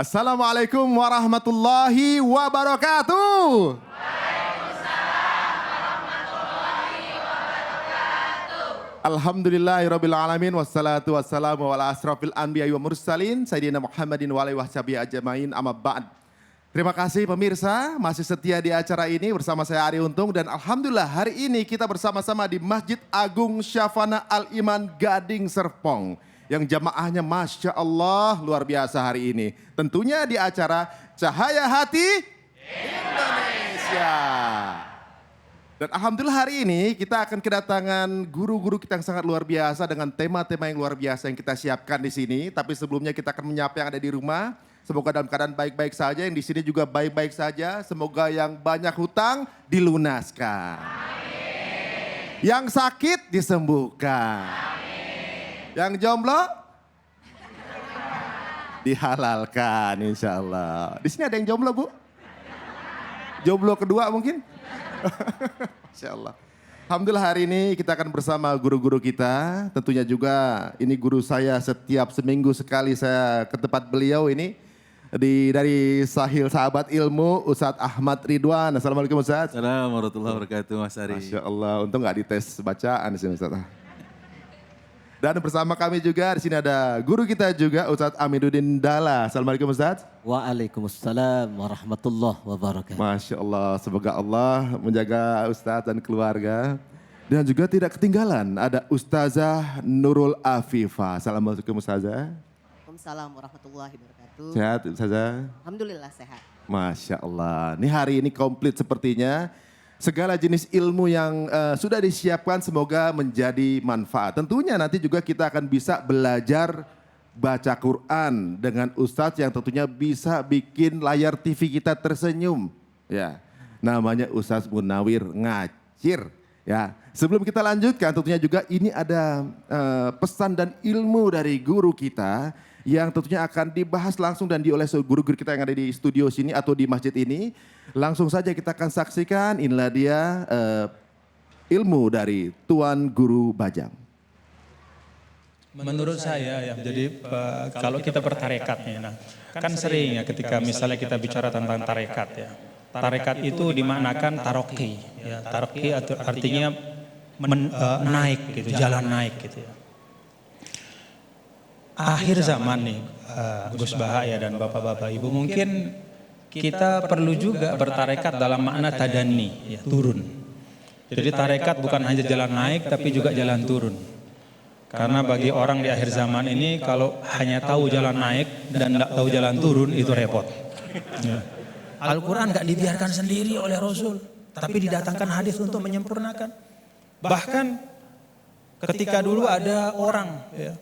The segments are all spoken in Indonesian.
Assalamualaikum warahmatullahi wabarakatuh. Alhamdulillahirabbil alamin wassalatu wassalamu ala asrofil anbiya'i wa mursalin sayyidina Muhammadin wa alihi washabihi ajmain amma ba'd. Terima kasih pemirsa masih setia di acara ini bersama saya Ari Untung dan alhamdulillah hari ini kita bersama-sama di Masjid Agung Syafana Al Iman Gading Serpong yang jamaahnya Masya Allah luar biasa hari ini. Tentunya di acara Cahaya Hati Indonesia. Dan alhamdulillah hari ini kita akan kedatangan guru-guru kita yang sangat luar biasa dengan tema-tema yang luar biasa yang kita siapkan di sini. Tapi sebelumnya kita akan menyapa yang ada di rumah. Semoga dalam keadaan baik-baik saja, yang di sini juga baik-baik saja. Semoga yang banyak hutang dilunaskan. Amin. Yang sakit disembuhkan. Amin. Yang jomblo dihalalkan insya Allah. Di sini ada yang jomblo Bu? Jomblo kedua mungkin? Masya Allah. Alhamdulillah hari ini kita akan bersama guru-guru kita. Tentunya juga ini guru saya setiap seminggu sekali saya ke tempat beliau ini. Dari Sahil Sahabat Ilmu, Ustadz Ahmad Ridwan. Assalamualaikum Ustadz. Assalamualaikum warahmatullahi wabarakatuh Mas Ari. Masya Allah, untung gak dites bacaan di sini Ustadz. Dan bersama kami juga di sini ada guru kita juga Ustadz Amiduddin Dalla. Assalamualaikum Ustadz. Waalaikumsalam warahmatullahi wabarakatuh. Masya Allah, semoga Allah menjaga Ustadz dan keluarga. Dan juga tidak ketinggalan ada Ustazah Nurul Afifah. Assalamualaikum Ustazah. Waalaikumsalam warahmatullahi wabarakatuh. Sehat Ustazah? Alhamdulillah sehat. Masya Allah, ini hari ini komplit sepertinya. Segala jenis ilmu yang sudah disiapkan semoga menjadi manfaat. Tentunya nanti juga kita akan bisa belajar baca Quran dengan Ustadz yang tentunya bisa bikin layar TV kita tersenyum. Ya, namanya Ustadz Munawir Ngacir. Ya, sebelum kita lanjutkan tentunya juga ini ada pesan dan ilmu dari guru kita yang tentunya akan dibahas langsung dan oleh guru-guru kita yang ada di studio sini atau di masjid ini. Langsung saja kita akan saksikan, inilah dia ilmu dari Tuan Guru Bajang. Menurut saya ya, jadi kalau kita bertarekat ya, kan sering ya ketika misalnya kita bicara tentang tarekat ya. Tarekat itu dimaknakan taroki, ya, taroki artinya naik gitu, jalan naik gitu ya. Akhir zaman nih Gus Bahaya dan bapak-bapak ibu mungkin kita perlu juga bertarekat dalam makna tadani, ya, turun. Jadi tarekat bukan hanya jalan naik tapi juga jalan turun. Karena bagi orang di akhir zaman ini kalau hanya tahu jalan naik dan tidak tahu jalan turun itu repot. Ya. Al-Quran gak dibiarkan sendiri oleh Rasul, tapi didatangkan hadis untuk menyempurnakan. Bahkan ketika dulu ada orang ya,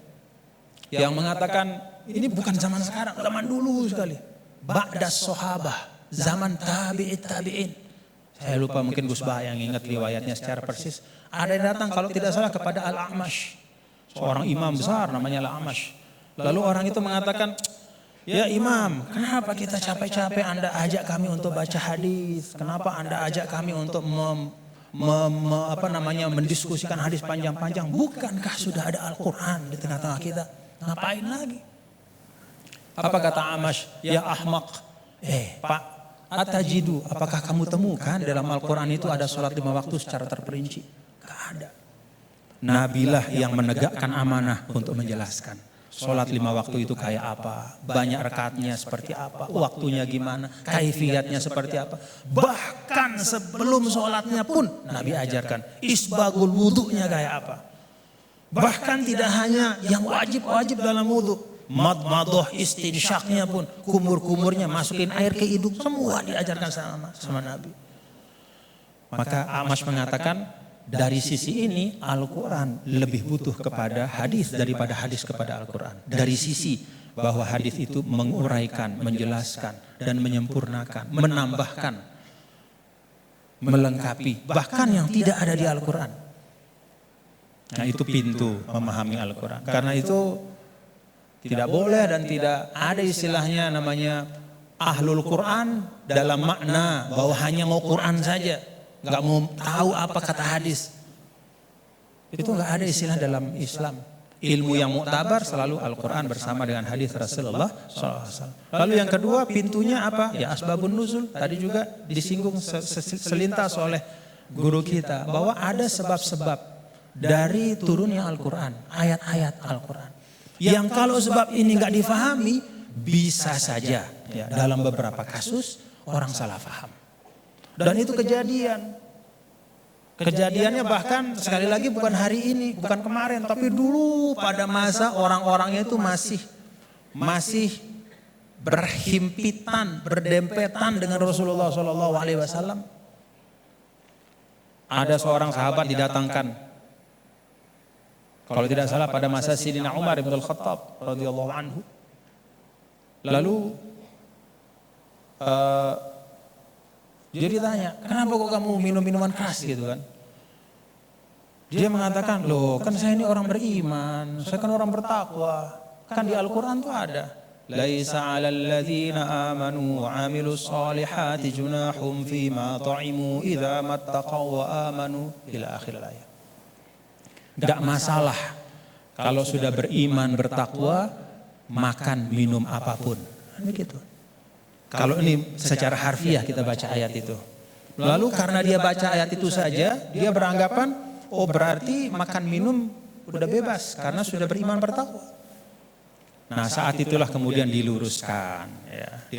yang mengatakan ini bukan zaman sekarang, zaman dulu sekali. Ba'das sahabah, zaman tabi'in tabi'in. Saya lupa mungkin Gus Bah yang ingat riwayatnya secara persis. Ada yang datang kalau tidak salah kepada Al-A'mash, seorang imam besar namanya Al-A'mash. Lalu orang itu mengatakan, ya Imam, kenapa kita capek-capek Anda ajak kami untuk baca hadis? Kenapa Anda ajak kami untuk mendiskusikan hadis panjang-panjang? Bukankah sudah ada Al-Quran di tengah-tengah kita? Ngapain lagi? Apa kata Amash? Ya ahmaq. Pak, atajidu, apakah kamu temukan dalam Al-Quran itu ada sholat 5 waktu secara terperinci? Gak ada. Nabilah yang menegakkan amanah untuk menjelaskan. Sholat 5 waktu itu kayak apa? Banyak rakaatnya seperti apa? Waktunya gimana? Kaifiyatnya seperti apa? Bahkan sebelum sholatnya pun Nabi ajarkan isbagul wudhunya kayak apa? Bahkan tidak hanya yang wajib-wajib dalam wudhu. Madmadoh istinsyaknya pun, kumur-kumurnya masukin air ke hidung, semua diajarkan sama Nabi. Maka Amash mengatakan dari sisi ini Al-Quran lebih butuh kepada hadis daripada hadis kepada Al-Quran. Dari sisi bahwa hadis itu menguraikan, menjelaskan dan menyempurnakan, menambahkan, melengkapi bahkan yang tidak ada di Al-Quran. Nah itu pintu memahami Al-Quran. Karena itu tidak boleh dan tidak ada istilahnya namanya ahlul Quran dalam makna bahwa hanya mau Quran saja, nggak mau tahu apa kata hadis. Itu nggak ada istilah dalam Islam. Ilmu yang muktabar selalu Al-Quran bersama dengan hadis Rasulullah SAW. Lalu yang kedua pintunya apa? Ya asbabun nuzul. Tadi juga disinggung selintas oleh guru kita bahwa ada sebab-sebab dari turunnya Al-Quran, ayat-ayat Al-Quran. Yang kalau sebab ini nggak difahami, bisa saja ya, dalam beberapa kasus orang salah faham. Dan itu kejadian. Kejadiannya bahkan sekali lagi bukan hari ini, bukan kemarin, tapi dulu pada masa orang-orangnya itu masih berhimpitan, berdempetan dengan Rasulullah SAW. Ada seorang sahabat didatangkan, kalau tidak salah pada masa Sayyidina Umar bin Al-Khattab radhiyallahu anhu. Lalu dia ditanya, kenapa kok kamu minum minuman keras gitu kan? Dia mengatakan, loh kan saya ini orang beriman, saya kan orang bertakwa. Kan di Al-Quran tuh ada. Laisa 'alal ladzina amanu wa 'amilus solihati junahum fima ta'imu idza mattaqaw wa amanu ila akhir ayat. Enggak masalah kalau sudah beriman bertakwa makan minum apapun. Begitu. Kalau ini secara harfiah kita baca ayat itu. Lalu karena dia baca ayat itu saja, dia beranggapan, oh berarti makan minum udah bebas karena sudah beriman bertakwa. Nah saat itulah kemudian diluruskan, ya,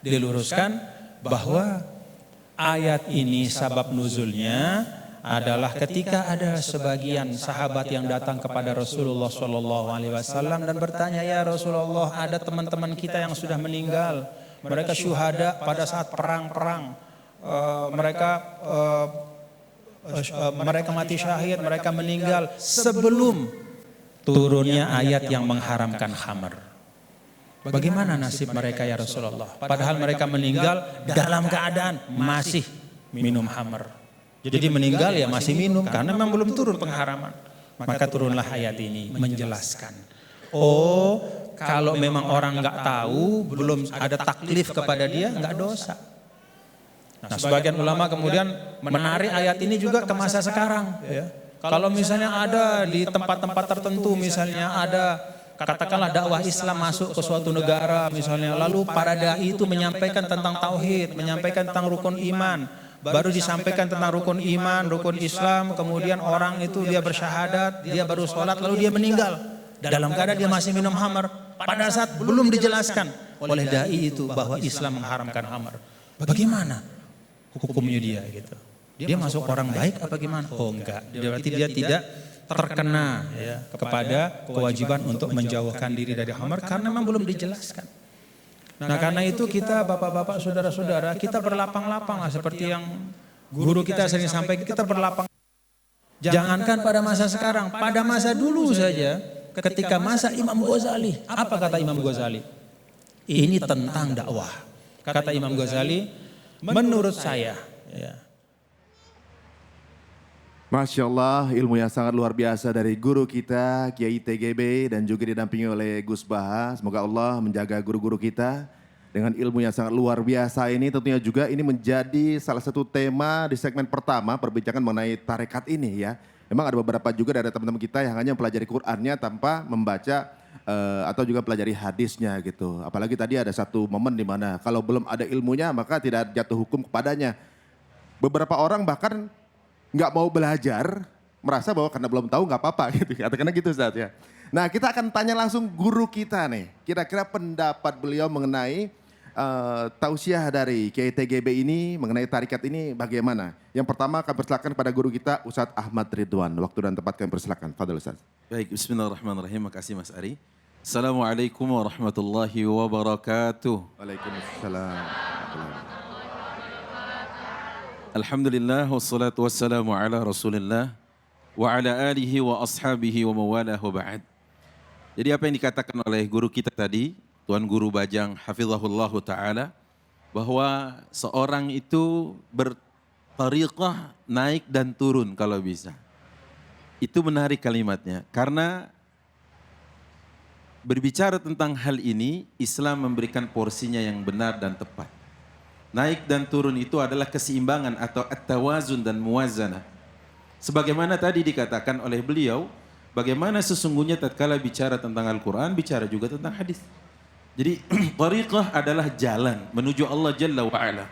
diluruskan bahwa ayat ini sabab nuzulnya adalah ketika ada sebagian sahabat yang datang kepada Rasulullah SAW dan bertanya, ya Rasulullah, ada teman-teman kita yang sudah meninggal, mereka syuhada pada saat perang-perang, mereka mati syahid, mereka meninggal sebelum turunnya ayat yang mengharamkan khamar. Bagaimana nasib mereka ya Rasulullah? Padahal mereka meninggal dalam keadaan masih minum khamar. Jadi meninggal ya masih minum karena memang belum turun pengharaman. Maka turunlah ayat ini menjelaskan. Oh, kalau memang orang nggak tahu, belum ada taklif kepada dia, nggak dosa. Nah, sebagian ulama kemudian menarik ayat ini juga ke masa sekarang. Ya. Kalau misalnya ada di tempat-tempat tertentu, misalnya ada katakanlah dakwah Islam masuk ke suatu negara misalnya, lalu para dai itu menyampaikan tentang tauhid, menyampaikan tentang rukun iman. Baru disampaikan tentang rukun iman, rukun Islam, kemudian orang itu dia bersyahadat, dia baru sholat, lalu dia meninggal. Dalam keadaan dia masih minum khamar. Pada saat belum dijelaskan oleh dai itu bahwa Islam mengharamkan khamar. Bagaimana hukumnya dia gitu? Dia masuk orang baik apa gimana? Oh enggak, berarti dia tidak terkena ya, kepada kewajiban untuk menjauhkan diri dari khamar karena memang belum dijelaskan. Nah karena itu kita bapak-bapak saudara-saudara kita berlapang-lapang lah seperti yang guru kita sering sampaikan, kita berlapang. Jangankan pada masa sekarang, pada masa dulu saja ketika masa Imam Ghazali. Apa kata Imam Ghazali? Ini tentang dakwah. Kata Imam Ghazali, menurut saya ya. Masya Allah, ilmu yang sangat luar biasa dari guru kita, Kiai TGB, dan juga didampingi oleh Gus Baha. Semoga Allah menjaga guru-guru kita dengan ilmu yang sangat luar biasa ini. Tentunya juga ini menjadi salah satu tema di segmen pertama, perbincangan mengenai tarekat ini ya. Memang ada beberapa juga dari teman-teman kita yang hanya mempelajari Qur'annya tanpa membaca atau juga pelajari hadisnya gitu. Apalagi tadi ada satu momen di mana kalau belum ada ilmunya maka tidak jatuh hukum kepadanya. Beberapa orang bahkan nggak mau belajar, merasa bahwa karena belum tahu nggak apa-apa gitu. Katakannya gitu Ustaz ya. Nah kita akan tanya langsung guru kita nih. Kira-kira pendapat beliau mengenai tausiah dari Kiai TGB ini, mengenai tarikat ini bagaimana? Yang pertama kami persilakan pada guru kita Ustaz Ahmad Ridwan. Waktu dan tempat kami persilakan. Fadil Ustaz. Baik, bismillahirrahmanirrahim. Makasih Mas Ari. Assalamualaikum warahmatullahi wabarakatuh. Waalaikumsalam. Alhamdulillah wassalatu wassalamu ala Rasulillah wa ala alihi wa ashabihi wa mawalah wa ba'd. Jadi apa yang dikatakan oleh guru kita tadi, Tuan Guru Bajang hafizahullahu taala, bahwa seorang itu bertariqah naik dan turun kalau bisa. Itu menarik kalimatnya karena berbicara tentang hal ini Islam memberikan porsinya yang benar dan tepat. Naik dan turun itu adalah keseimbangan atau at-tawazun dan muwazanah. Sebagaimana tadi dikatakan oleh beliau bagaimana sesungguhnya tatkala bicara tentang Al-Quran, bicara juga tentang hadis. Jadi tariqah adalah jalan menuju Allah Jalla wa'ala.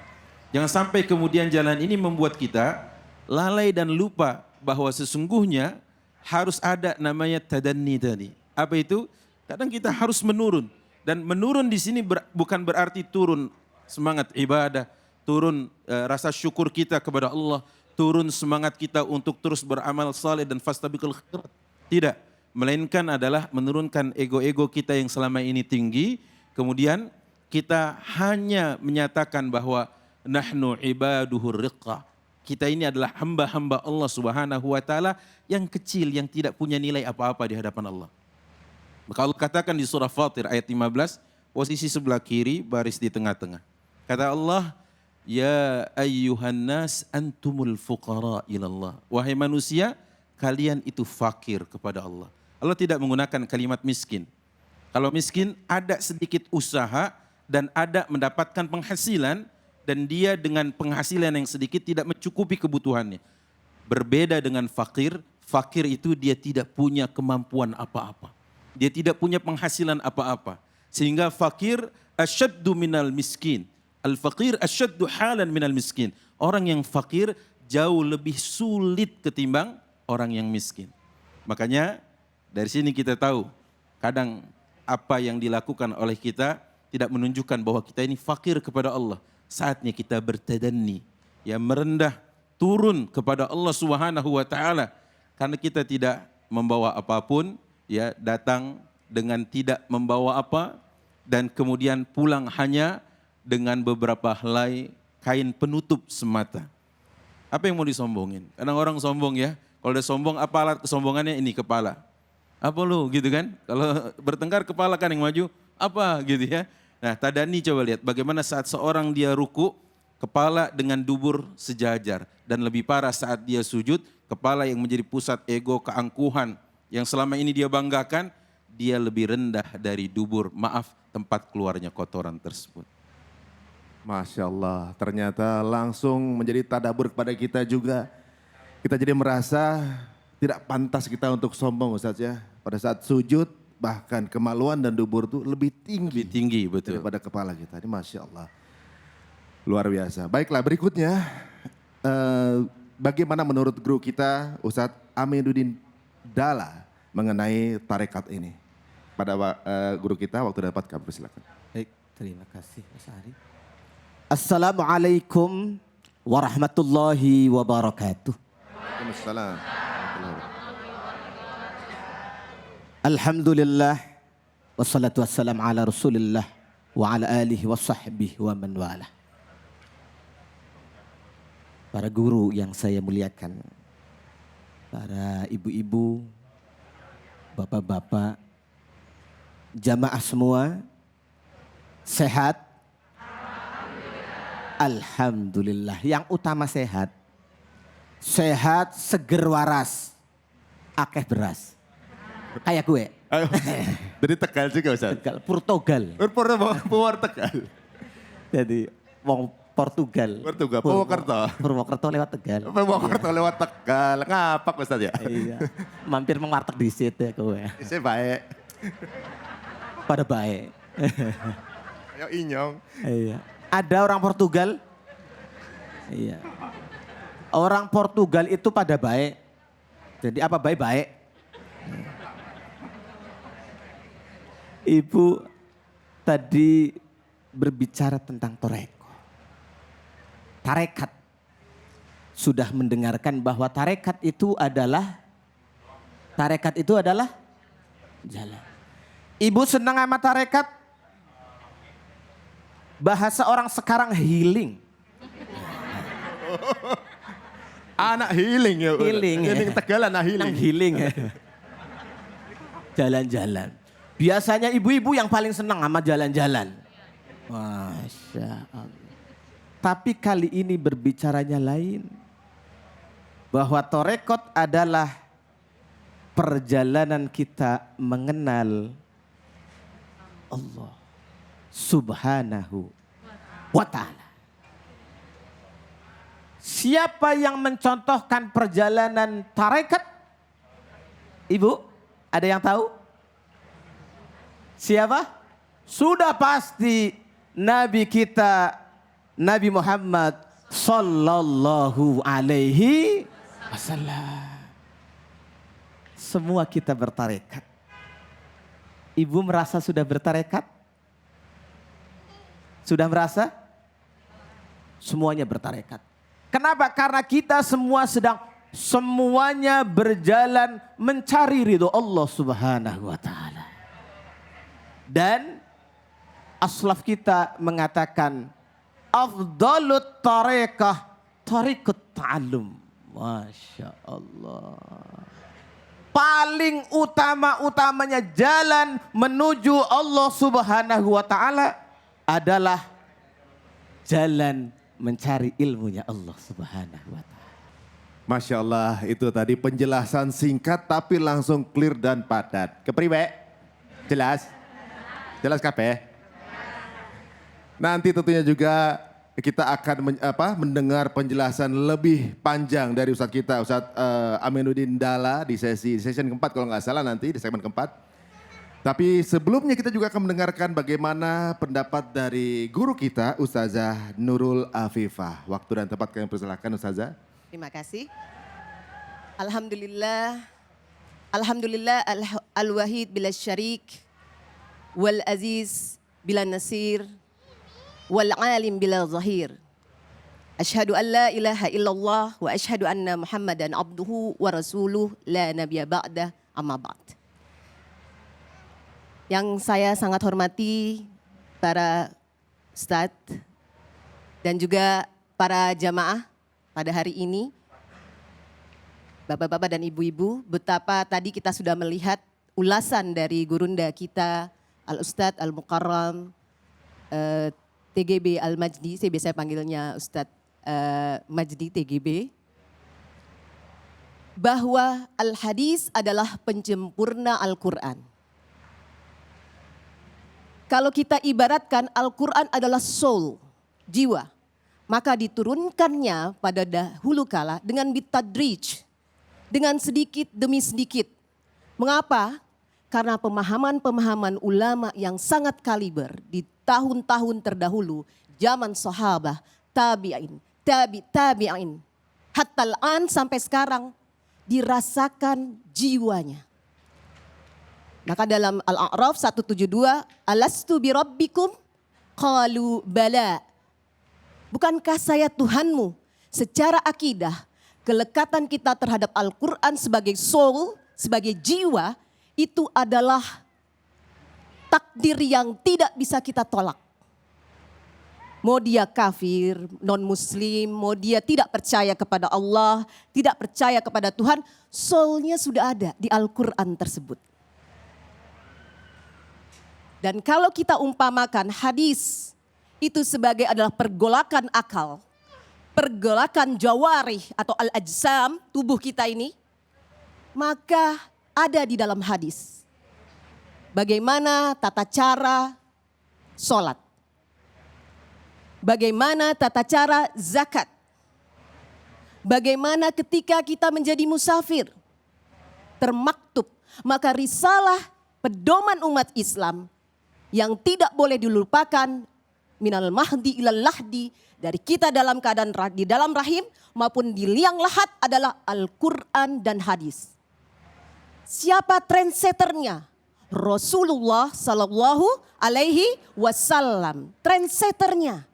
Jangan sampai kemudian jalan ini membuat kita lalai dan lupa bahwa sesungguhnya harus ada namanya tadanni tadi. Apa itu? Kadang kita harus menurun. Dan menurun di sini bukan berarti turun semangat ibadah, turun rasa syukur kita kepada Allah, turun semangat kita untuk terus beramal saleh dan fastabiqul khairat. Tidak, melainkan adalah menurunkan ego-ego kita yang selama ini tinggi, kemudian kita hanya menyatakan bahwa nahnu ibaduhur riqqa. Kita ini adalah hamba-hamba Allah Subhanahu wa taala yang kecil, yang tidak punya nilai apa-apa di hadapan Allah. Maka Allah katakan di surah Fatir ayat 15, posisi sebelah kiri, baris di tengah-tengah. Kata Allah, ya ayyuhan nas antumul fuqara ilallah. Wahai manusia, kalian itu fakir kepada Allah. Allah tidak menggunakan kalimat miskin. Kalau miskin ada sedikit usaha dan ada mendapatkan penghasilan, dan dia dengan penghasilan yang sedikit tidak mencukupi kebutuhannya. Berbeda dengan fakir, fakir itu dia tidak punya kemampuan apa-apa. Dia tidak punya penghasilan apa-apa. Sehingga fakir asyaddu minal miskin. Al-fakir asyaddu halan minal miskin. Orang yang fakir jauh lebih sulit ketimbang orang yang miskin. Makanya dari sini kita tahu kadang apa yang dilakukan oleh kita tidak menunjukkan bahwa kita ini fakir kepada Allah. Saatnya kita bertadanni, ya merendah, turun kepada Allah Subhanahu wa taala. Karena kita tidak membawa apapun, ya datang dengan tidak membawa apa dan kemudian pulang hanya dengan beberapa helai kain penutup semata. Apa yang mau disombongin? Kadang orang sombong ya, kalau udah sombong apa alat kesombongannya? Ini kepala. Apa lu gitu kan? Kalau bertengkar kepala kan yang maju, apa gitu ya. Nah tadani coba lihat bagaimana saat seorang dia ruku, kepala dengan dubur sejajar. Dan lebih parah saat dia sujud, kepala yang menjadi pusat ego, keangkuhan yang selama ini dia banggakan, dia lebih rendah dari dubur, maaf, tempat keluarnya kotoran tersebut. Masya Allah, ternyata langsung menjadi tadabbur kepada kita juga. Kita jadi merasa tidak pantas kita untuk sombong Ustaz ya. Pada saat sujud, bahkan kemaluan dan dubur itu lebih tinggi. Lebih tinggi, betul. Daripada kepala kita, ini Masya Allah. Luar biasa. Baiklah berikutnya, bagaimana menurut guru kita Ustadz Aminuddin Dala mengenai tarekat ini? Pada guru kita waktu dapat kami persilakan. Baik, terima kasih Mas Ari. Assalamualaikum warahmatullahi wabarakatuh. Waalaikumsalam. Alhamdulillah wassalatu wassalam ala Rasulillah wa ala alihi wa sahbihi wa man wala. Para guru yang saya muliakan, para ibu-ibu, bapak-bapak, jamaah semua, sehat? Alhamdulillah. Yang utama sehat. Sehat, seger waras, akeh beras. Kayak gue. Ayo, dari Tegal juga Ustaz. Tegal, Portugal. Purwokerto Tegal. Jadi wong Portugal. Purwokerto lewat Tegal. Purwokerto lewat Tegal. Ngapak Ustaz ya? Iya. Mampir mengwarteg di situ ya kowe. Saya baik. Pada baik. Ayo inyong. Iya. Ada orang Portugal? Iya. Orang Portugal itu pada baik. Jadi apa baik-baik? Ibu tadi berbicara tentang toreko. Tarekat. Sudah mendengarkan bahwa tarekat itu adalah jalan. Ibu senang sama tarekat? Bahasa orang sekarang healing. Anak healing ya. Healing. Healing Tegal anak healing. Healing. Jalan-jalan. Biasanya ibu-ibu yang paling senang sama jalan-jalan. Masya Allah. Tapi kali ini berbicaranya lain. Bahwa torekot adalah perjalanan kita mengenal Allah Subhanahu wa ta'ala. Siapa yang mencontohkan perjalanan tarekat? Ibu? Ada yang tahu? Siapa? Sudah pasti Nabi kita, Nabi Muhammad sallallahu alaihi wasallam. Semua kita bertarekat. Ibu merasa sudah bertarekat? Sudah merasa? Semuanya bertarekat. Kenapa? Karena kita semua semuanya berjalan mencari ridho Allah Subhanahu wa taala. Dan aslaf kita mengatakan afdalut tarekah tarekut ta'allum. Masya Allah. Paling utama-utamanya jalan menuju Allah Subhanahu wa taala adalah jalan mencari ilmunya Allah Subhanahu wa taala. Masya Allah, itu tadi penjelasan singkat tapi langsung clear dan padat. Kepriwe? Jelas? Jelas kabeh? Nanti tentunya juga kita akan mendengar penjelasan lebih panjang dari Ustadz kita, Ustadz Aminuddin Dalla di session keempat kalau nggak salah nanti di segmen keempat. Tapi sebelumnya kita juga akan mendengarkan bagaimana pendapat dari guru kita Ustazah Nurul Afifah. Waktu dan tempat kami persilakan Ustazah. Terima kasih. Alhamdulillah. Alhamdulillah al-wahid bila syarik. Wal aziz bila nasir. Wal alim bila zahir. Ashhadu an la ilaha illallah wa ashhadu anna Muhammadan abduhu wa rasuluh la nabiyya ba'dah amma ba'd. Yang saya sangat hormati para ustadz dan juga para jamaah pada hari ini. Bapak-bapak dan ibu-ibu, betapa tadi kita sudah melihat ulasan dari gurunda kita Al-Ustadz Al-Mukarram TGB Al-Majdi, saya biasa panggilnya Ustadz Majdi TGB. Bahwa Al-Hadis adalah penyempurna Al-Quran. Kalau kita ibaratkan Al-Quran adalah soul, jiwa. Maka diturunkannya pada dahulu kala dengan bitadrij, dengan sedikit demi sedikit. Mengapa? Karena pemahaman-pemahaman ulama yang sangat kaliber di tahun-tahun terdahulu, zaman sahabah, tabi'in, tabi'in, hatta al-an sampai sekarang dirasakan jiwanya. Maka dalam Al-A'raf 172, alastu birabbikum qalu bala. Bukankah saya Tuhanmu? Secara akidah, kelekatan kita terhadap Al-Quran sebagai soul, sebagai jiwa, itu adalah takdir yang tidak bisa kita tolak. Mau dia kafir, non-muslim, mau dia tidak percaya kepada Allah, tidak percaya kepada Tuhan, soulnya sudah ada di Al-Quran tersebut. Dan kalau kita umpamakan hadis itu sebagai adalah pergolakan akal, pergolakan jawarih atau al-ajsam tubuh kita ini, maka ada di dalam hadis. Bagaimana tata cara sholat. Bagaimana tata cara zakat. Bagaimana ketika kita menjadi musafir. Termaktub. Maka risalah pedoman umat Islam yang tidak boleh dilupakan minal mahdi ilal lahdi, dari kita dalam keadaan di dalam rahim maupun di liang lahat adalah Al-Quran dan hadis. Siapa trendsetternya? Rasulullah Sallallahu Alaihi Wasallam. Trendsetternya.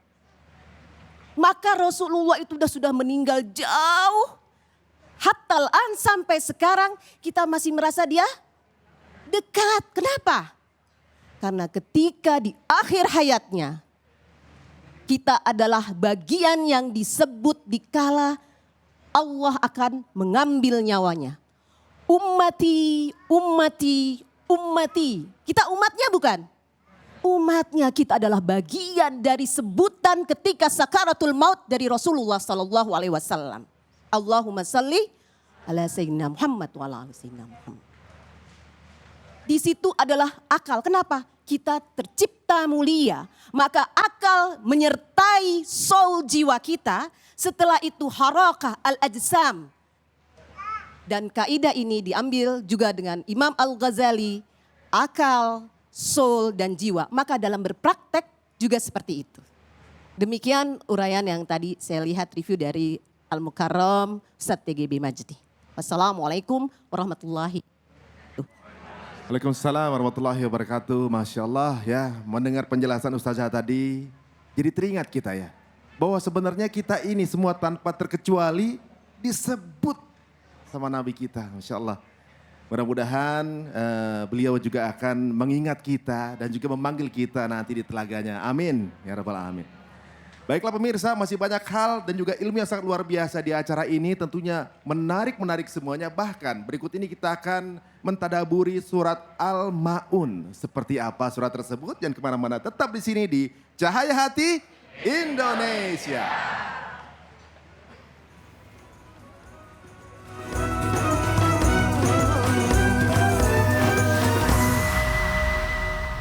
Maka Rasulullah itu sudah meninggal jauh. Hatta al-an sampai sekarang kita masih merasa dia dekat. Kenapa? Karena ketika di akhir hayatnya kita adalah bagian yang disebut dikala Allah akan mengambil nyawanya. Ummati, ummati, ummati. Kita umatnya bukan? Umatnya kita adalah bagian dari sebutan ketika sakaratul maut dari Rasulullah Sallallahu Alaihi Wasallam. Allahumma salli ala sayyidina Muhammad wa ala sayyidina Muhammad. Di situ adalah akal. Kenapa? Kita tercipta mulia. Maka akal menyertai soul jiwa kita. Setelah itu harakah al-ajsam. Dan kaidah ini diambil juga dengan Imam Al-Ghazali, akal, soul, dan jiwa. Maka dalam berpraktek juga seperti itu. Demikian uraian yang tadi saya lihat review dari Al-Mukarram Ustadz TGB Majdi. Wassalamualaikum warahmatullahi wabarakatuh. Waalaikumsalam warahmatullahi wabarakatuh. Masya Allah ya, mendengar penjelasan Ustazah tadi, jadi teringat kita ya, bahwa sebenarnya kita ini semua tanpa terkecuali disebut sama Nabi kita, Masya Allah. Mudah-mudahan beliau juga akan mengingat kita dan juga memanggil kita nanti di telaganya. Amin, ya Rabbal Alamin. Baiklah pemirsa, masih banyak hal dan juga ilmu yang sangat luar biasa di acara ini. Tentunya menarik semuanya. Bahkan berikut ini kita akan mentadaburi surat Al-Ma'un. Seperti apa surat tersebut? Jangan kemana-mana, tetap di sini di Cahaya Hati Indonesia.